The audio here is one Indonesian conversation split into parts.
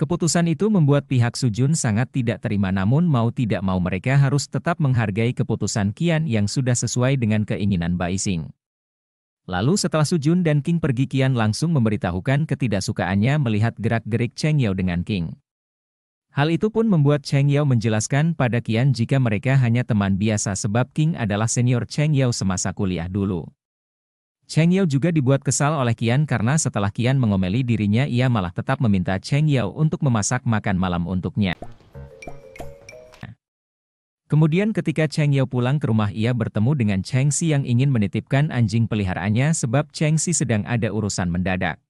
Keputusan itu membuat pihak Sujun sangat tidak terima, namun mau tidak mau mereka harus tetap menghargai keputusan Qian yang sudah sesuai dengan keinginan Bai Xing. Lalu setelah Sujun dan King pergi, Qian langsung memberitahukan ketidaksukaannya melihat gerak-gerik Cheng Yao dengan King. Hal itu pun membuat Cheng Yao menjelaskan pada Qian jika mereka hanya teman biasa sebab King adalah senior Cheng Yao semasa kuliah dulu. Cheng Yao juga dibuat kesal oleh Qian karena setelah Qian mengomeli dirinya, ia malah tetap meminta Cheng Yao untuk memasak makan malam untuknya. Kemudian ketika Cheng Yao pulang ke rumah, ia bertemu dengan Cheng Si yang ingin menitipkan anjing peliharaannya sebab Cheng Si sedang ada urusan mendadak.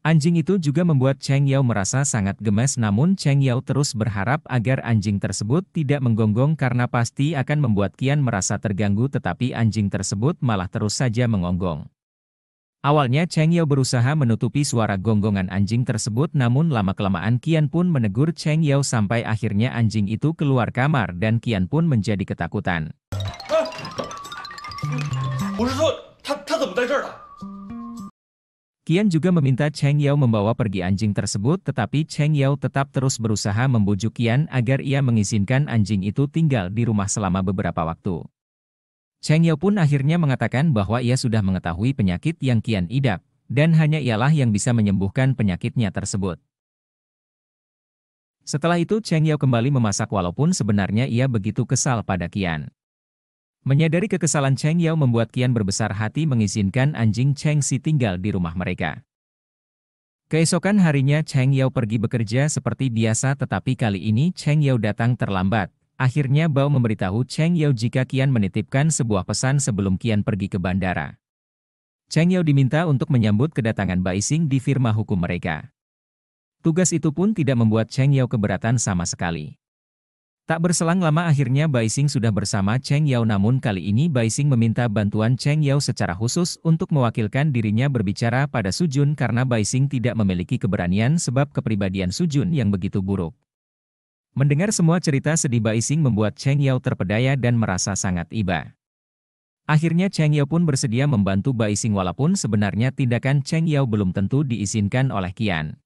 Anjing itu juga membuat Cheng Yao merasa sangat gemes, namun Cheng Yao terus berharap agar anjing tersebut tidak menggonggong karena pasti akan membuat Qian merasa terganggu, tetapi anjing tersebut malah terus saja mengonggong. Awalnya Cheng Yao berusaha menutupi suara gonggongan anjing tersebut, namun lama-kelamaan Qian pun menegur Cheng Yao sampai akhirnya anjing itu keluar kamar dan Qian pun menjadi ketakutan. Qian juga meminta Cheng Yao membawa pergi anjing tersebut, tetapi Cheng Yao tetap terus berusaha membujuk Qian agar ia mengizinkan anjing itu tinggal di rumah selama beberapa waktu. Cheng Yao pun akhirnya mengatakan bahwa ia sudah mengetahui penyakit yang Qian idap, dan hanya ialah yang bisa menyembuhkan penyakitnya tersebut. Setelah itu Cheng Yao kembali memasak walaupun sebenarnya ia begitu kesal pada Qian. Menyadari kekesalan Cheng Yao membuat Qian berbesar hati mengizinkan anjing Cheng Si tinggal di rumah mereka. Keesokan harinya Cheng Yao pergi bekerja seperti biasa, tetapi kali ini Cheng Yao datang terlambat. Akhirnya Bao memberitahu Cheng Yao jika Qian menitipkan sebuah pesan sebelum Qian pergi ke bandara. Cheng Yao diminta untuk menyambut kedatangan Bai Xing di firma hukum mereka. Tugas itu pun tidak membuat Cheng Yao keberatan sama sekali. Tak berselang lama akhirnya Bai Xing sudah bersama Cheng Yao, namun kali ini Bai Xing meminta bantuan Cheng Yao secara khusus untuk mewakilkan dirinya berbicara pada Sujun karena Bai Xing tidak memiliki keberanian sebab kepribadian Sujun yang begitu buruk. Mendengar semua cerita sedih Bai Xing membuat Cheng Yao terpedaya dan merasa sangat iba. Akhirnya Cheng Yao pun bersedia membantu Bai Xing walaupun sebenarnya tindakan Cheng Yao belum tentu diizinkan oleh Qian.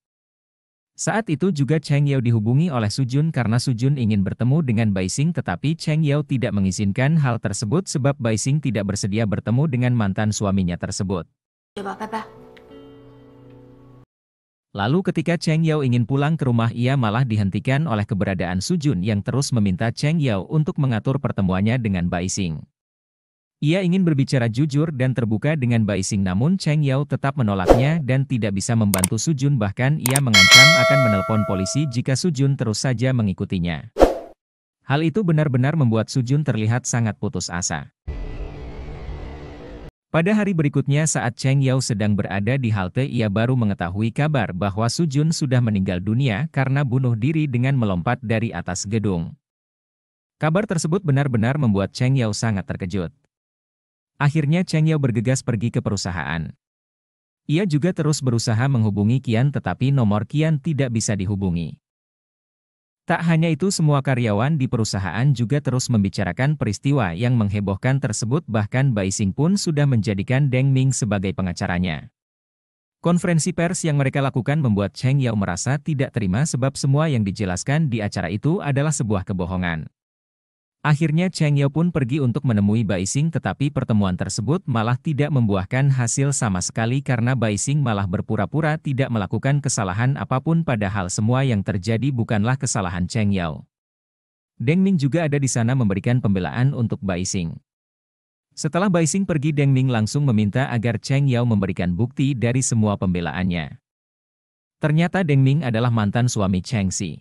Saat itu juga Cheng Yao dihubungi oleh Sujun karena Sujun ingin bertemu dengan Bai Xing, tetapi Cheng Yao tidak mengizinkan hal tersebut sebab Bai Xing tidak bersedia bertemu dengan mantan suaminya tersebut. Lalu ketika Cheng Yao ingin pulang ke rumah, ia malah dihentikan oleh keberadaan Sujun yang terus meminta Cheng Yao untuk mengatur pertemuannya dengan Bai Xing. Ia ingin berbicara jujur dan terbuka dengan Bai Xing, namun Cheng Yao tetap menolaknya dan tidak bisa membantu Sujun, bahkan ia mengancam akan menelpon polisi jika Sujun terus saja mengikutinya. Hal itu benar-benar membuat Sujun terlihat sangat putus asa. Pada hari berikutnya saat Cheng Yao sedang berada di halte, ia baru mengetahui kabar bahwa Sujun sudah meninggal dunia karena bunuh diri dengan melompat dari atas gedung. Kabar tersebut benar-benar membuat Cheng Yao sangat terkejut. Akhirnya Cheng Yao bergegas pergi ke perusahaan. Ia juga terus berusaha menghubungi Qian, tetapi nomor Qian tidak bisa dihubungi. Tak hanya itu, semua karyawan di perusahaan juga terus membicarakan peristiwa yang menghebohkan tersebut, bahkan Bai Xing pun sudah menjadikan Deng Ming sebagai pengacaranya. Konferensi pers yang mereka lakukan membuat Cheng Yao merasa tidak terima sebab semua yang dijelaskan di acara itu adalah sebuah kebohongan. Akhirnya Cheng Yao pun pergi untuk menemui Bai Xing, tetapi pertemuan tersebut malah tidak membuahkan hasil sama sekali karena Bai Xing malah berpura-pura tidak melakukan kesalahan apapun, padahal semua yang terjadi bukanlah kesalahan Cheng Yao. Deng Ming juga ada di sana memberikan pembelaan untuk Bai Xing. Setelah Bai Xing pergi, Deng Ming langsung meminta agar Cheng Yao memberikan bukti dari semua pembelaannya. Ternyata Deng Ming adalah mantan suami Cheng Si.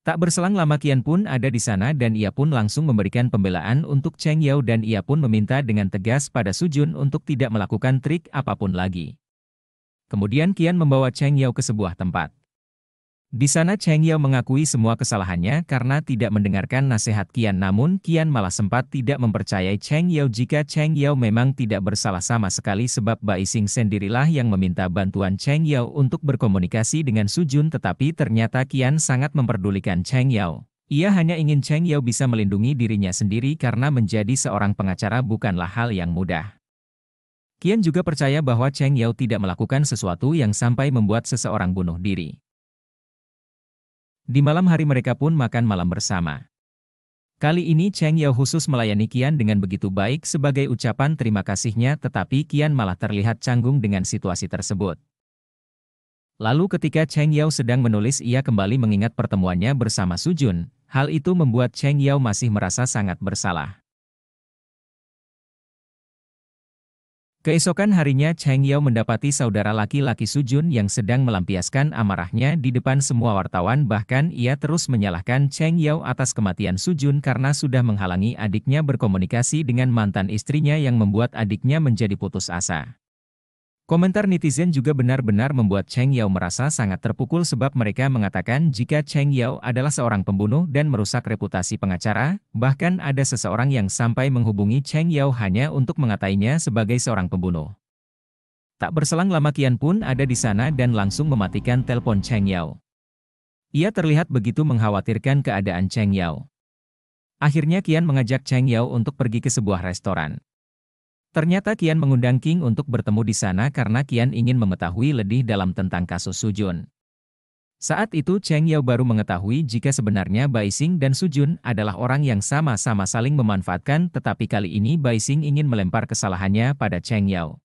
Tak berselang lama Qian pun ada di sana dan ia pun langsung memberikan pembelaan untuk Cheng Yao dan ia pun meminta dengan tegas pada Sujun untuk tidak melakukan trik apapun lagi. Kemudian Qian membawa Cheng Yao ke sebuah tempat. Di sana Cheng Yao mengakui semua kesalahannya karena tidak mendengarkan nasihat Qian, namun Qian malah sempat tidak mempercayai Cheng Yao jika Cheng Yao memang tidak bersalah sama sekali sebab Bai Xing sendirilah yang meminta bantuan Cheng Yao untuk berkomunikasi dengan Sujun, tetapi ternyata Qian sangat memperdulikan Cheng Yao. Ia hanya ingin Cheng Yao bisa melindungi dirinya sendiri karena menjadi seorang pengacara bukanlah hal yang mudah. Qian juga percaya bahwa Cheng Yao tidak melakukan sesuatu yang sampai membuat seseorang bunuh diri. Di malam hari mereka pun makan malam bersama. Kali ini Cheng Yao khusus melayani Qian dengan begitu baik sebagai ucapan terima kasihnya, tetapi Qian malah terlihat canggung dengan situasi tersebut. Lalu ketika Cheng Yao sedang menulis, ia kembali mengingat pertemuannya bersama Su Jun. Hal itu membuat Cheng Yao masih merasa sangat bersalah. Keesokan harinya Cheng Yao mendapati saudara laki-laki Su Jun yang sedang melampiaskan amarahnya di depan semua wartawan, bahkan ia terus menyalahkan Cheng Yao atas kematian Su Jun karena sudah menghalangi adiknya berkomunikasi dengan mantan istrinya yang membuat adiknya menjadi putus asa. Komentar netizen juga benar-benar membuat Cheng Yao merasa sangat terpukul sebab mereka mengatakan jika Cheng Yao adalah seorang pembunuh dan merusak reputasi pengacara, bahkan ada seseorang yang sampai menghubungi Cheng Yao hanya untuk mengatainya sebagai seorang pembunuh. Tak berselang lama Qian pun ada di sana dan langsung mematikan telepon Cheng Yao. Ia terlihat begitu mengkhawatirkan keadaan Cheng Yao. Akhirnya Qian mengajak Cheng Yao untuk pergi ke sebuah restoran. Ternyata Qian mengundang King untuk bertemu di sana karena Qian ingin mengetahui lebih dalam tentang kasus Su Jun. Saat itu Cheng Yao baru mengetahui jika sebenarnya Bai Xing dan Su Jun adalah orang yang sama-sama saling memanfaatkan, tetapi kali ini Bai Xing ingin melempar kesalahannya pada Cheng Yao.